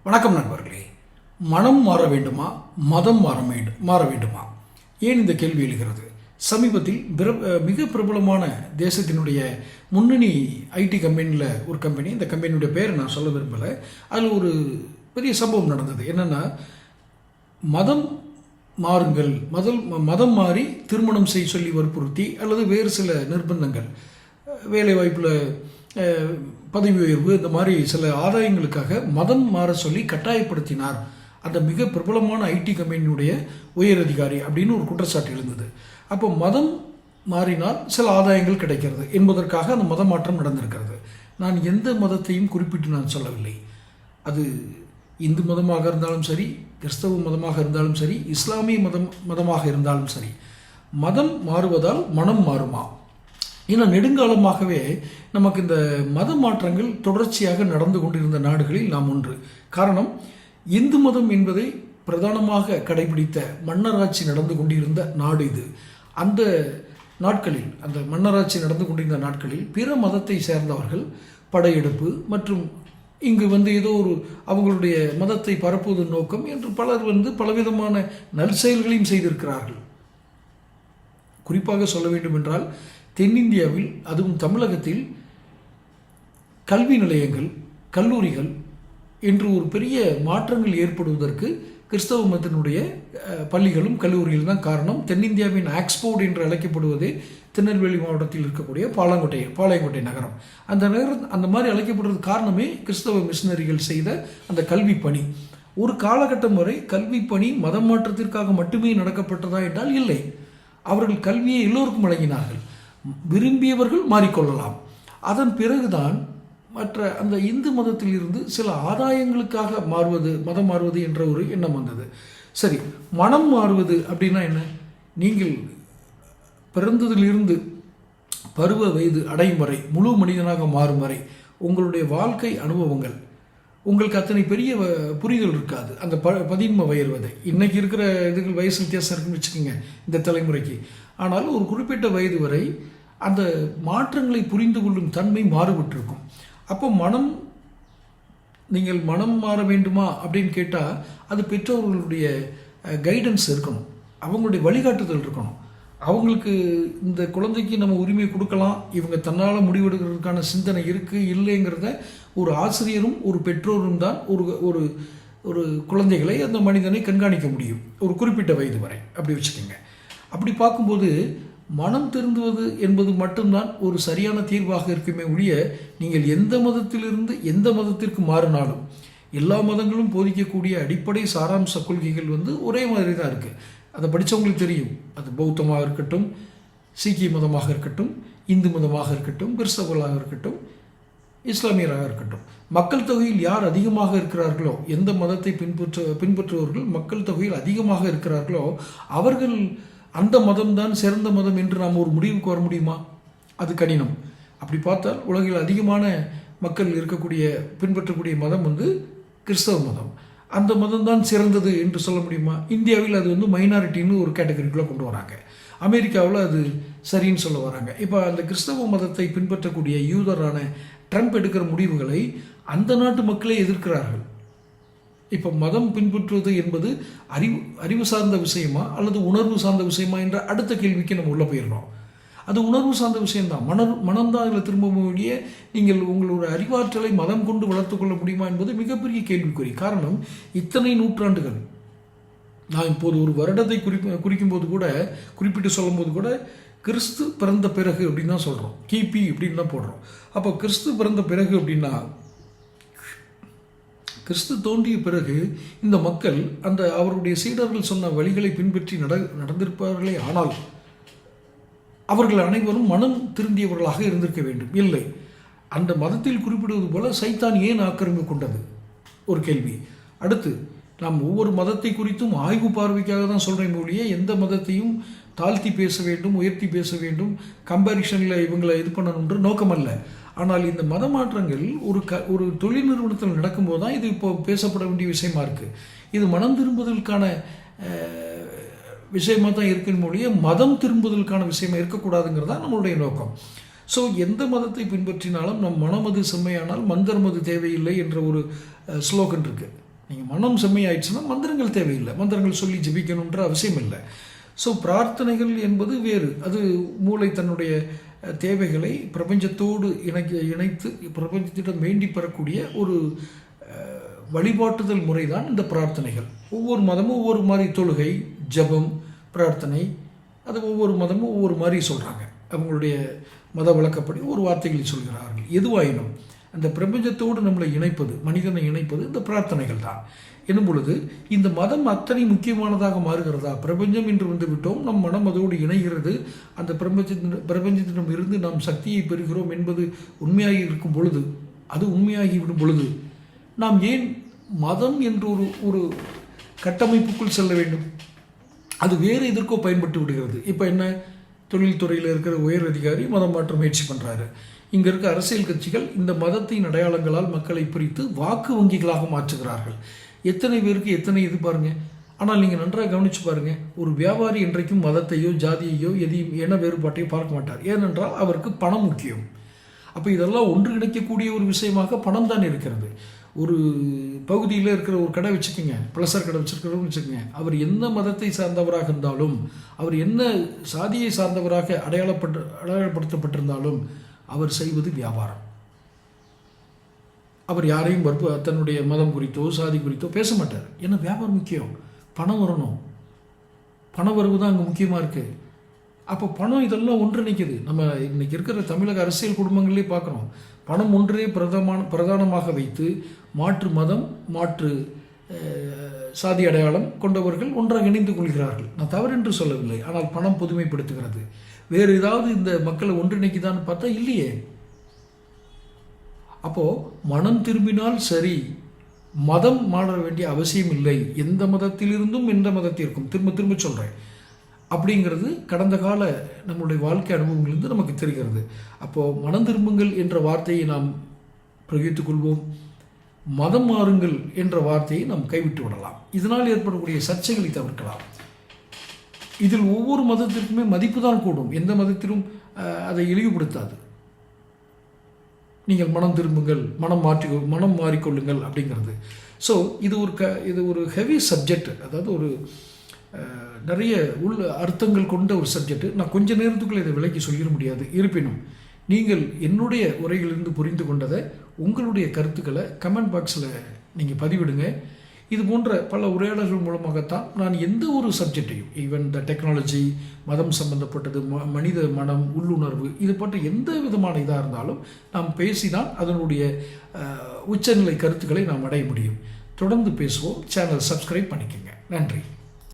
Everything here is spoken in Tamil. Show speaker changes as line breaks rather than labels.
வணக்கம் நண்பர்களே. மனம் மாற வேண்டுமா, மதம் மாற வேண்டுமா? ஏன் இந்த கேள்வி எழுகிறது? சமீபத்தில் மிக பிரபலமான தேசத்தினுடைய முன்னணி ஐடி கம்பெனியில் ஒரு கம்பெனி, இந்த கம்பெனியுடைய பேரை நான் சொல்ல விரும்பலை, அதில் ஒரு பெரிய சம்பவம் நடந்தது. என்னென்னா, மதம் மாறுங்கள், மதம் மாறி திருமணம் செய்ய சொல்லி வற்புறுத்தி அல்லது வேறு சில நிர்பந்தங்கள், வேலைவாய்ப்பில் பதவி உயர்வு, இந்த மாதிரி சில ஆதாயங்களுக்காக மதம் மாற சொல்லி கட்டாயப்படுத்தினார் அந்த மிக பிரபலமான ஐடி கம்பெனியுடைய உயர் அதிகாரி அப்படின்னு ஒரு குற்றச்சாட்டு எழுந்தது. அப்போ மதம் மாறினால் சில ஆதாயங்கள் கிடைக்கிறது என்பதற்காக அந்த மத மாற்றம் நடந்திருக்கிறது. நான் எந்த மதத்தையும் குறிப்பிட்டு நான் சொல்லவில்லை. அது இந்து மதமாக இருந்தாலும் சரி, கிறிஸ்தவ மதமாக இருந்தாலும் சரி, இஸ்லாமிய மதமாக இருந்தாலும் சரி, மதம் மாறுவதால் மனம் மாறுமா? ஏன்னா நெடுங்காலமாகவே நமக்கு இந்த மத மாற்றங்கள் தொடர்ச்சியாக நடந்து கொண்டிருந்த நாடுகளில் நாம் ஒன்று. காரணம், இந்து மதம் என்பதை பிரதானமாக கடைபிடித்த மன்னராட்சி நடந்து கொண்டிருந்த நாடு இது. அந்த நாட்களில், அந்த மன்னராட்சி நடந்து கொண்டிருந்த நாட்களில் பிற மதத்தை சேர்ந்தவர்கள் படையெடுப்பு மற்றும் இங்கு ஏதோ ஒரு அவங்களுடைய மதத்தை பரப்புவதன் நோக்கம் என்று பலர் பலவிதமான நற்செயல்களையும் செய்திருக்கிறார்கள். குறிப்பாக சொல்ல வேண்டும் என்றால், தென்னிந்தியாவில், அதுவும் தமிழகத்தில் கல்வி நிலையங்கள், கல்லூரிகள் என்று ஒரு பெரிய மாற்றங்கள் ஏற்படுவதற்கு கிறிஸ்தவ மதத்தினுடைய பள்ளிகளும் கல்லூரிகளும் தான் காரணம். தென்னிந்தியாவின் ஆக்ஸ்போர்ட் என்று அழைக்கப்படுவதே திருநெல்வேலி மாவட்டத்தில் இருக்கக்கூடிய பாளையங்கோட்டை நகரம். அந்த நகரம் அந்த மாதிரி அழைக்கப்படுறது காரணமே கிறிஸ்தவ மிஷினரிகள் செய்த அந்த கல்வி பணி. ஒரு காலகட்டம் வரை கல்வி பணி மதம் மாற்றத்திற்காக மட்டுமே நடக்கப்பட்டதா என்றால் இல்லை. அவர்கள் கல்வியை எல்லோருக்கும் வழங்கினார்கள். விரும்பியவர்கள் மாறிக்கொள்ளலாம். அதன் பிறகுதான் மற்ற அந்த இந்து மதத்தில் இருந்து சில ஆதாயங்களுக்காக மதம் மாறுவது என்ற ஒரு எண்ணம் வந்தது. சரி, மனம் மாறுவது அப்படின்னா என்ன? நீங்கள் பிறந்ததிலிருந்து பருவ வயது அடையும் வரை, முழு மனிதனாக மாறும் வரை உங்களுடைய வாழ்க்கை அனுபவங்கள் உங்களுக்கு அத்தனை பெரிய புரிதல் இருக்காது. அந்த பதின்ம வயது, இன்னைக்கு இருக்கிற இதுகள் வயசு வித்தியாசம் இருக்குன்னு வச்சுக்கோங்க இந்த தலைமுறைக்கு. ஆனால் ஒரு குறிப்பிட்ட வயது வரை அந்த மாற்றங்களை புரிந்து கொள்ளும் தன்மை மாறுபட்டிருக்கும். அப்போ நீங்கள் மனம் மாற வேண்டுமா அப்படின்னு கேட்டால், அது பெற்றோர்களுடைய கைடன்ஸ் இருக்கணும், அவங்களுடைய வழிகாட்டுதல் இருக்கணும். அவங்களுக்கு இந்த குழந்தைக்கு நம்ம உரிமை கொடுக்கலாம், இவங்க தன்னால் முடிவெடுக்கிறதுக்கான சிந்தனை இருக்குது இல்லைங்கிறத ஒரு ஆசிரியரும் ஒரு பெற்றோரும் தான் ஒரு ஒரு குழந்தைகளை, அந்த மனிதனை கண்காணிக்க முடியும் ஒரு குறிப்பிட்ட வயது வரை. அப்படி வச்சுக்கோங்க. அப்படி பார்க்கும்போது மனம் திருந்துவது என்பது மட்டும்தான் ஒரு சரியான தீர்வாக இருக்குமே ஒழிய, நீங்கள் எந்த மதத்திலிருந்து எந்த மதத்திற்கு மாறினாலும் எல்லா மதங்களும் போதிக்கக்கூடிய அடிப்படை சாராம்ச கொள்கைகள் ஒரே மாதிரி தான் இருக்குது. அதை படித்தவங்களுக்கு தெரியும். அது பௌத்தமாக இருக்கட்டும், சீக்கிய மதமாக இருக்கட்டும், இந்து மதமாக இருக்கட்டும், கிறிஸ்தவர்களாக இருக்கட்டும், இஸ்லாமியராக இருக்கட்டும். மக்கள் தொகையில் யார் அதிகமாக இருக்கிறார்களோ, எந்த மதத்தை பின்பற்றுபவர்கள் மக்கள் தொகையில் அதிகமாக இருக்கிறார்களோ அவர்கள் அந்த மதம்தான் சிறந்த மதம் என்று நாம் ஒரு முடிவுக்கு வர முடியுமா? அது கடினம். அப்படி பார்த்தால் உலகில் அதிகமான மக்கள் பின்பற்றக்கூடிய மதம் கிறிஸ்தவ மதம். அந்த மதம் தான் சிறந்தது என்று சொல்ல முடியுமா? இந்தியாவில் அது மைனாரிட்டின்னு ஒரு கேட்டகரிக்குள்ளே கொண்டு வராங்க. அமெரிக்காவில் அது சரின்னு சொல்ல வராங்க. இப்போ அந்த கிறிஸ்தவ மதத்தை பின்பற்றக்கூடிய யூதரான ட்ரம்ப் எடுக்கிற முடிவுகளை அந்த நாட்டு மக்களே எதிர்க்கிறார்கள். இப்போ மதம் பின்பற்றுவது என்பது அறிவு சார்ந்த விஷயமா அல்லது உணர்வு சார்ந்த விஷயமா என்ற அடுத்த கேள்விக்கு நம்ம உள்ளே போயிடணும். அது உணர்வு சார்ந்த விஷயம்தான். மனம்தான் அதில் திரும்ப முடிய நீங்கள் உங்களோட அறிவாற்றலை மதம் கொண்டு வளர்த்து கொள்ள முடியுமா என்பது மிகப்பெரிய கேள்விக்குறி. காரணம், இத்தனை நூற்றாண்டுகள், நான் இப்போது ஒரு வருடத்தை குறிப்பிட்டு சொல்லும்போது கூட கிறிஸ்து பிறந்த பிறகு அப்படின்னு தான் சொல்கிறோம், கிபி அப்படின்னு தான் போடுறோம். அப்போ கிறிஸ்து பிறந்த பிறகு அப்படின்னா, கிறிஸ்து தோன்றிய பிறகு இந்த மக்கள் அவருடைய சீடர்கள் சொன்ன வழிகளை பின்பற்றி நடந்திருப்பார்களே ஆனால் அவர்கள் அனைவரும் மனம் திருந்தியவர்களாக இருந்திருக்க வேண்டும். இல்லை, அந்த மதத்தில் குறிப்பிடுவது போல சைத்தான் ஏன் ஆக்கிரமிப்பு கொண்டது ஒரு கேள்வி. அடுத்து, நாம் ஒவ்வொரு மதத்தை குறித்தும் ஆய்வு பார்வைக்காக தான் சொல்கிறேன் மொழியே, எந்த மதத்தையும் தாழ்த்தி பேச வேண்டும், உயர்த்தி பேச வேண்டும், கம்பேரிஷனில் இவங்களை இது பண்ணணுன்ற நோக்கம் அல்ல. ஆனால் இந்த மத மாற்றங்கள் ஒரு தொழில் நிறுவனத்தில் நடக்கும்போது தான் இது இப்போ பேசப்பட வேண்டிய விஷயமா இருக்குது. இது மனம் திரும்புதலுக்கான விஷயமாக தான் இருக்குன்னு மொழிய, மதம் திரும்புதலுக்கான விஷயமா இருக்கக்கூடாதுங்கிறது தான் நம்மளுடைய நோக்கம். ஸோ எந்த மதத்தை பின்பற்றினாலும் நம் மனமது செம்மையானால் மந்திரமது தேவையில்லை என்ற ஒரு ஸ்லோகன் இருக்குது. நீங்கள் மனம் செம்மையாயிடுச்சுன்னா மந்திரங்கள் தேவையில்லை, மந்திரங்கள் சொல்லி ஜெபிக்கணுன்ற அவசியம் இல்லை. ஸோ பிரார்த்தனைகள் என்பது வேறு. அது மூளை தன்னுடைய தேவைகளை பிரபஞ்சத்தோடு இணைத்து பிரபஞ்சத்திடம் வேண்டி பெறக்கூடிய ஒரு வழிபாட்டுதல் முறை தான் இந்த பிரார்த்தனைகள். ஒவ்வொரு மதமும் ஒவ்வொரு மாதிரி தொழுகை, ஜபம், பிரார்த்தனை, அது ஒவ்வொரு மதமும் ஒவ்வொரு மாதிரி சொல்கிறாங்க. அவங்களுடைய மத வழக்கப்படி ஒரு வார்த்தைகளில் சொல்கிறார்கள். எதுவாயினும் அந்த பிரபஞ்சத்தோடு நம்மளை இணைப்பது, மனிதனை இணைப்பது இந்த பிரார்த்தனைகள் தான். எனும் பொழுது இந்த மதம் அத்தனை முக்கியமானதாக மாறுகிறதா? பிரபஞ்சம் என்று வந்து விட்டோம், நம் மனம் அதோடு இணைகிறது, அந்த பிரபஞ்சத்திடம் இருந்து நாம் சக்தியை பெறுகிறோம் என்பது உண்மையாகி இருக்கும் பொழுது, அது உண்மையாகிவிடும் பொழுது நாம் ஏன் மதம் என்று ஒரு கட்டமைப்புக்குள் செல்ல வேண்டும்? அது வேறு எதற்கோ பயன்பட்டு விடுகிறது. இப்போ என்ன, தொழில்துறையில் இருக்கிற உயர் அதிகாரி மதம் மாற்ற முயற்சி பண்ணுறாரு. இங்கே இருக்க அரசியல் கட்சிகள் இந்த மதத்தின் அடையாளங்களால் மக்களை பிரித்து வாக்கு வங்கிகளாக மாற்றுகிறார்கள். எத்தனை பேருக்கு எத்தனை இது பாருங்கள். ஆனால் நீங்கள் நன்றாக கவனித்து பாருங்கள், ஒரு வியாபாரி இன்றைக்கும் மதத்தையோ ஜாதியையோ எதையும் என வேறுபாட்டையோ பார்க்க மாட்டார். ஏனென்றால் அவருக்கு பணம் முக்கியம். அப்போ இதெல்லாம் ஒன்றிணைக்கக்கூடிய ஒரு விஷயமாக பணம் தான் இருக்கிறது. ஒரு பகுதியில் இருக்கிற ஒரு கடை வச்சுக்கோங்க, பலசர் கடை வச்சுருக்கிறோம்னு வச்சுக்கோங்க, அவர் எந்த மதத்தை சார்ந்தவராக இருந்தாலும், அவர் என்ன சாதியை சார்ந்தவராக அடையாளப்படுத்தப்பட்டிருந்தாலும் அவர் செய்வது வியாபாரம். அவர் யாரையும் தன்னுடைய மதம் குறித்தோ சாதி குறித்தோ பேச மாட்டார். ஏன்னா வியாபாரம் முக்கியம், பணம் வரணும், பணம் வருவது தான் அங்கே முக்கியமாக இருக்குது. அப்போ பணம் இதெல்லாம் ஒன்றிணைக்குது. நம்ம இன்றைக்கி இருக்கிற தமிழக அரசியல் குடும்பங்களே பார்க்குறோம், பணம் ஒன்றே பிரதானமாக வைத்து மாற்று மதம், மாற்று சாதி அடையாளம் கொண்டவர்கள் ஒன்றாக இணைந்து கொள்கிறார்கள். நான் தவறு என்று சொல்லவில்லை, ஆனால் பணம் பொதுமைப்படுத்துகிறது. வேறு ஏதாவது இந்த மக்களை ஒன்றிணைக்குதான்னு பார்த்தா இல்லையே. அப்போது மனம் திரும்பினால் சரி, மதம் மாற வேண்டிய அவசியம் இல்லை. எந்த மதத்திலிருந்தும் எந்த மதத்திற்கும், திரும்ப திரும்ப சொல்கிறேன், அப்படிங்கிறது கடந்த கால நம்முடைய வாழ்க்கை அனுபவங்களிலிருந்து நமக்கு தெரிகிறது. அப்போது மனம் திரும்புங்கள் என்ற வார்த்தையை நாம் பிரயோகித்துக் கொள்வோம், மதம் மாறுங்கள் என்ற வார்த்தையை நாம் கைவிட்டு விடலாம். இதனால் ஏற்படக்கூடிய சர்ச்சைகளை தவிர்க்கலாம். இதில் ஒவ்வொரு மதத்திற்குமே மதிப்பு தான் கூடும், எந்த மதத்திலும் அதை இழிவுபடுத்தாது. நீங்கள் மனம் திரும்புங்கள், மனம் மாறிக்கொள்ளுங்கள் அப்படிங்கிறது. ஸோ இது ஒரு ஹெவி சப்ஜெக்ட், அதாவது ஒரு நிறைய அர்த்தங்கள் கொண்ட ஒரு சப்ஜெக்ட். நான் கொஞ்ச நேரத்துக்குள்ளே இதை விளக்கி சொல்லிட முடியாது. இருப்பினும் நீங்கள் என்னுடைய உரையிலிருந்து புரிந்து கொண்டதை, உங்களுடைய கருத்துக்களை கமெண்ட் பாக்ஸில் நீங்கள் பதிவிடுங்க. இது போன்ற பல உரையாடல்கள் மூலமாகத்தான் நான் எந்த ஒரு சப்ஜெக்டையும், ஈவன் த டெக்னாலஜி, மதம் சம்பந்தப்பட்டது, மனித மனம், உள்ளுணர்வு, இது போன்ற எந்த விதமான இதாக இருந்தாலும் நாம் பேசிதான் அதனுடைய உச்சநிலை கருத்துக்களை நாம் அடைய முடியும். தொடர்ந்து பேசுவோம். சேனல் சப்ஸ்கிரைப் பண்ணிக்கோங்க. நன்றி.